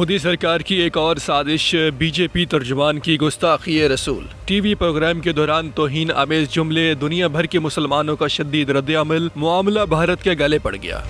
مودی سرکار کی ایک اور سازش، بی جے پی ترجمان کی گستاخی رسول۔ ٹی وی پروگرام کے دوران توہین آمیز جملے، دنیا بھر کے مسلمانوں کا شدید رد عمل، معاملہ بھارت کے گلے پڑ گیا۔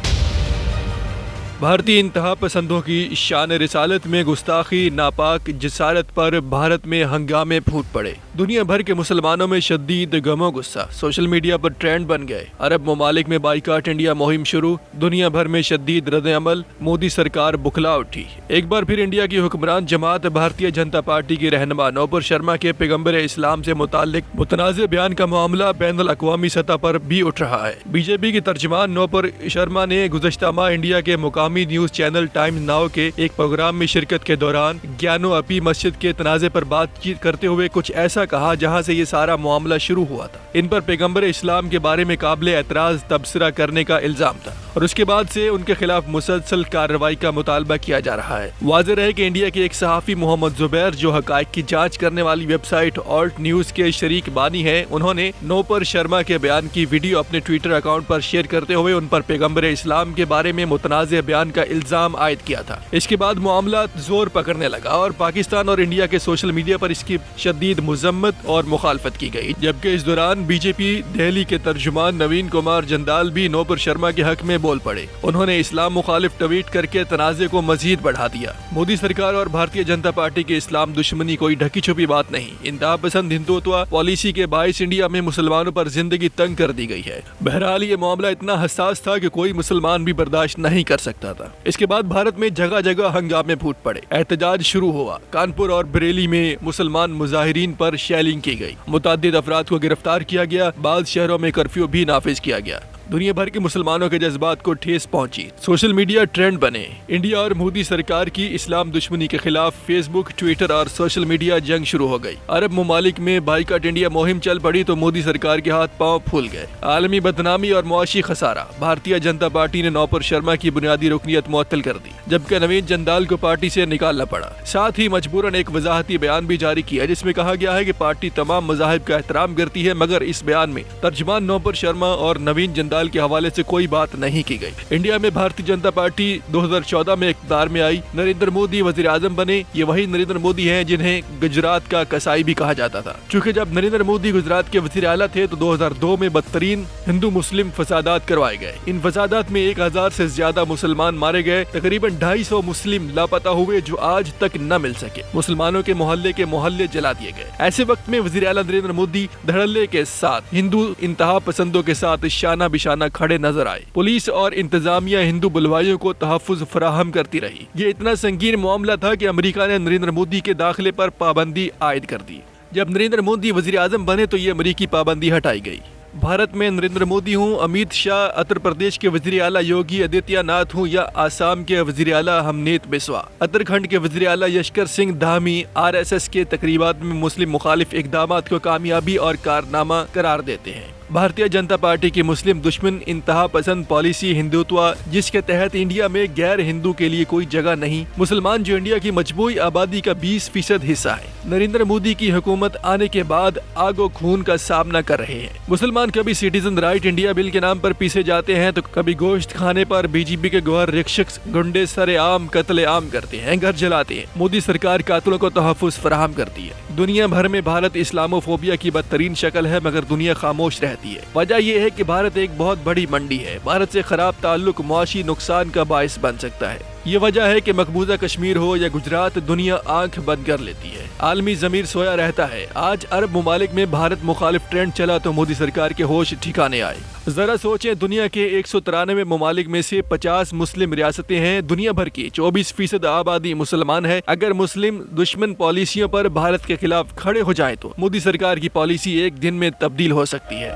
بھارتی انتہا پسندوں کی شان رسالت میں گستاخی، ناپاک جسارت پر بھارت میں ہنگامے پھوٹ پڑے۔ دنیا بھر کے مسلمانوں میں شدید غم و غصہ سوشل میڈیا پر ٹرینڈ بن گئے۔ عرب ممالک میں بائیکاٹ انڈیا مہم شروع، دنیا بھر میں شدید رد عمل، مودی سرکار بکھلا اٹھی۔ ایک بار پھر انڈیا کی حکمران جماعت بھارتیہ جنتا پارٹی کی رہنما نوپر شرما کے پیغمبر اسلام سے متعلق متنازع بیان کا معاملہ بین الاقوامی سطح پر بھی اٹھ رہا ہے۔ بی جے پی کی ترجمان نوپر شرما نے گزشتہ ماہ انڈیا کے مقامی نیوز چینل ٹائمز ناؤ کے ایک پروگرام میں شرکت کے دوران گیانو اپی مسجد کے تنازع پر بات چیت کرتے ہوئے کچھ ایسا کہا جہاں سے یہ سارا معاملہ شروع ہوا تھا۔ ان پر پیغمبر اسلام کے بارے میں قابل اعتراض تبصرہ کرنے کا الزام تھا اور اس کے بعد سے ان کے خلاف مسلسل کارروائی کا مطالبہ کیا جا رہا ہے۔ واضح رہے کہ انڈیا کے ایک صحافی محمد زبیر، جو حقائق کی جانچ کرنے والی ویب سائٹ آلٹ نیوز کے شریک بانی ہیں، انہوں نے نوپر شرما کے بیان کی ویڈیو اپنے ٹویٹر اکاؤنٹ پر شیئر کرتے ہوئے ان پر پیغمبر اسلام کے بارے میں متنازع بیان کا الزام عائد کیا تھا۔ اس کے بعد معاملہ زور پکڑنے لگا اور پاکستان اور انڈیا کے سوشل میڈیا پر اس کی شدید مذمت اور مخالفت کی گئی، جبکہ اس دوران بی جے پی دہلی کے ترجمان نوین کمار جندال بھی نوپر شرما کے حق میں بول پڑے۔ انہوں نے اسلام مخالف ٹویٹ کر کے تنازع کو مزید بڑھا دیا۔ مودی سرکار اور بھارتیہ جنتا پارٹی کی اسلام دشمنی کوئی ڈھکی چھپی بات نہیں۔ انتہا پسند ہندوتوا پالیسی کے باعث انڈیا میں مسلمانوں پر زندگی تنگ کر دی گئی ہے۔ بہرحال یہ معاملہ اتنا حساس تھا کہ کوئی مسلمان بھی برداشت نہیں کر سکتا تھا۔ اس کے بعد بھارت میں جگہ جگہ ہنگامے پھوٹ پڑے، احتجاج شروع ہوا۔ کانپور اور بریلی میں مسلمان مظاہرین پر شیلنگ کی گئی، متعدد افراد کو گرفتار کیا گیا، بعض شہروں میں کرفیو بھی نافذ کیا گیا۔ دنیا بھر کے مسلمانوں کے جذبات کو ٹھیس پہنچی، سوشل میڈیا ٹرینڈ بنے۔ انڈیا اور مودی سرکار کی اسلام دشمنی کے خلاف فیس بک، ٹویٹر اور سوشل میڈیا جنگ شروع ہو گئی۔ عرب ممالک میں بائیکاٹ انڈیا مہم چل پڑی تو مودی سرکار کے ہاتھ پاؤں پھول گئے۔ عالمی بدنامی اور معاشی خسارہ، بھارتیہ جنتا پارٹی نے نوپر شرما کی بنیادی رکنیت معطل کر دی، جبکہ نوین جندال کو پارٹی سے نکالنا پڑا۔ ساتھ ہی مجبوراً ایک وضاحتی بیان بھی جاری کیا جس میں کہا گیا ہے کہ پارٹی تمام مذاہب کا احترام کرتی ہے، مگر اس بیان میں ترجمان نوپر شرما اور نوین جندال کے حوالے سے کوئی بات نہیں کی گئی۔ انڈیا میں بھارتیہ جنتا پارٹی 2014 میں اقتدار میں آئی، نریندر مودی وزیر اعظم بنے۔ یہ وہی نریندر مودی ہیں جنہیں گجرات کا کسائی بھی کہا جاتا تھا، چونکہ جب نریندر مودی گجرات کے وزیر اعلیٰ تھے تو 2002 میں بدترین ہندو مسلم فسادات کروائے گئے۔ ان فسادات میں 1000 سے زیادہ مسلمان مارے گئے، تقریباً 250 مسلم لاپتہ ہوئے جو آج تک نہ مل سکے۔ مسلمانوں کے محلے جلا دیے گئے۔ ایسے وقت میں وزیر اعلیٰ نریندر مودی دھڑلے کے ساتھ ہندو انتہا پسندوں کے ساتھ شانہ بشانہ کھڑے نظر آئے۔ پولیس اور انتظامیہ ہندو بلوائیوں کو تحفظ فراہم کرتی رہی۔ یہ اتنا سنگین معاملہ تھا کہ امریکہ نے نریندر مودی کے داخلے پر پابندی عائد کر دی۔ جب نریندر مودی وزیر اعظم بنے تو یہ امریکی پابندی ہٹائی گئی۔ بھارت میں نریندر مودی ہوں، امیت شاہ اتر پردیش کے وزیر اعلیٰ یوگی آدتیہ ناتھ ہوں یا آسام کے وزیر اعلیٰ ہمنیت بسوا، اتراکھنڈ کے وزیر اعلیٰ یشکر سنگھ دھامی RSS کے تقریبات میں مسلم مخالف اقدامات کو کامیابی اور کارنامہ قرار دیتے ہیں۔ بھارتیہ جنتا پارٹی کی مسلم دشمن انتہا پسند پالیسی ہندوتوا، جس کے تحت انڈیا میں غیر ہندو کے لیے کوئی جگہ نہیں، مسلمان جو انڈیا کی مجموعی آبادی کا 20% حصہ ہے، نریندر مودی کی حکومت آنے کے بعد آگ و خون کا سامنا کر رہے ہیں۔ مسلمان کبھی سٹیزن رائٹ انڈیا بل کے نام پر پیسے جاتے ہیں تو کبھی گوشت کھانے پر بی جے پی کے گوھر رکشک گنڈے سر عام قتل عام کرتے ہیں، گھر جلاتے ہیں۔ مودی سرکار قاتلوں کو تحفظ فراہم کرتی ہے۔ دنیا بھر میں بھارت اسلاموفوبیا کی بدترین شکل ہے، مگر دنیا خاموش رہتی ہے۔ وجہ یہ ہے کہ بھارت ایک بہت بڑی منڈی ہے۔ بھارت سے خراب تعلق معاشی نقصان کا باعث بن سکتا ہے۔ یہ وجہ ہے کہ مقبوضہ کشمیر ہو یا گجرات، دنیا آنکھ بند کر لیتی ہے، عالمی ضمیر سویا رہتا ہے۔ آج عرب ممالک میں بھارت مخالف ٹرینڈ چلا تو مودی سرکار کے ہوش ٹھکانے آئے۔ ذرا سوچیں، دنیا کے 193 ممالک میں سے 50 مسلم ریاستیں ہیں، دنیا بھر کی 24% آبادی مسلمان ہے۔ اگر مسلم دشمن پالیسیوں پر بھارت کے خلاف کھڑے ہو جائیں تو مودی سرکار کی پالیسی ایک دن میں تبدیل ہو سکتی ہے۔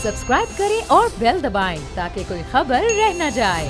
سبسکرائب کریں اور بیل دبائیں تاکہ کوئی خبر رہ نہ جائے۔